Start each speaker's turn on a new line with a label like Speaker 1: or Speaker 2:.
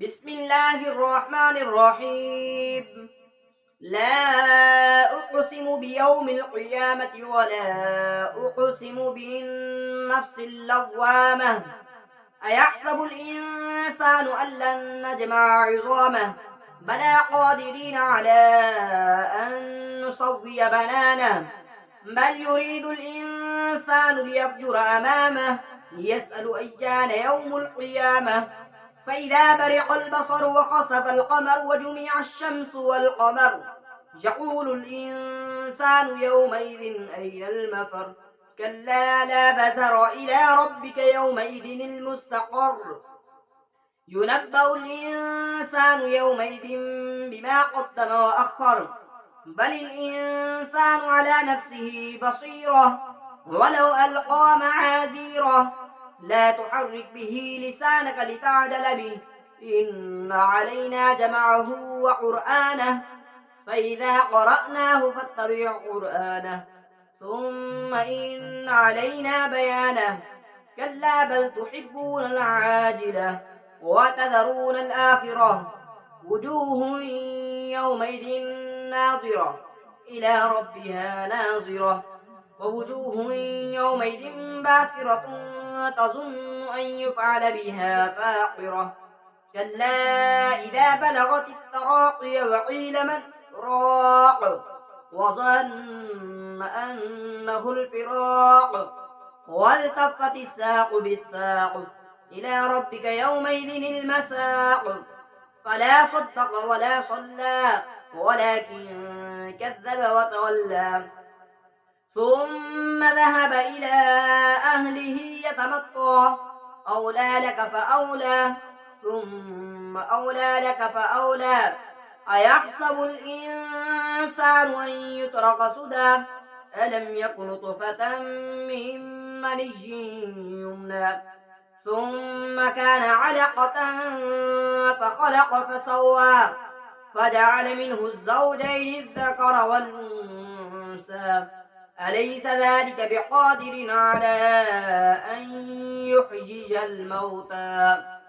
Speaker 1: بسم الله الرحمن الرحيم. لا أقسم بيوم القيامة ولا أقسم بالنفس اللوامة. أيحسب الإنسان أن لن نجمع عظامه بلى قادرين على أن نسوي بنانه بل يريد الإنسان ليفجر أمامه يسأل أيان يوم القيامة فإذا برق البصر وخسف القمر وجمع الشمس والقمر يقول الإنسان يومئذ أين المفر كلا لا بزر إلى ربك يومئذ المستقر ينبأ الإنسان يومئذ بما قدم وأخر بل الإنسان على نفسه بصيرة ولو ألقى معاذيره لا تحرك به لسانك لتعجل به إن علينا جمعه وقرآنه فإذا قرأناه فاتبع قرآنه ثم إن علينا بيانه كلا بل تحبون العاجلة وتذرون الآخرة وجوه يومئذ ناظرة إلى ربها ناظرة ووجوه يومئذ باسرة تظن أن يفعل بها فاقرة كلا إذا بلغت التراقي وقيل من راق وظن أنه الفراق والتفت الساق بالساق إلى ربك يومئذ المساق فلا صدق ولا صلى ولكن كذب وتولى ثم ذهب إلى أهله يتمطى أولى لك فأولى ثم أولى لك فأولى أيحسب الإنسان أن يترك سدى ألم يكن نطفة من مني يمنى ثم كان علقة فخلق فسوى فجعل منه الزوجين الذكر والأنثى أليس ذلك بقادر على أن يحيي الموتى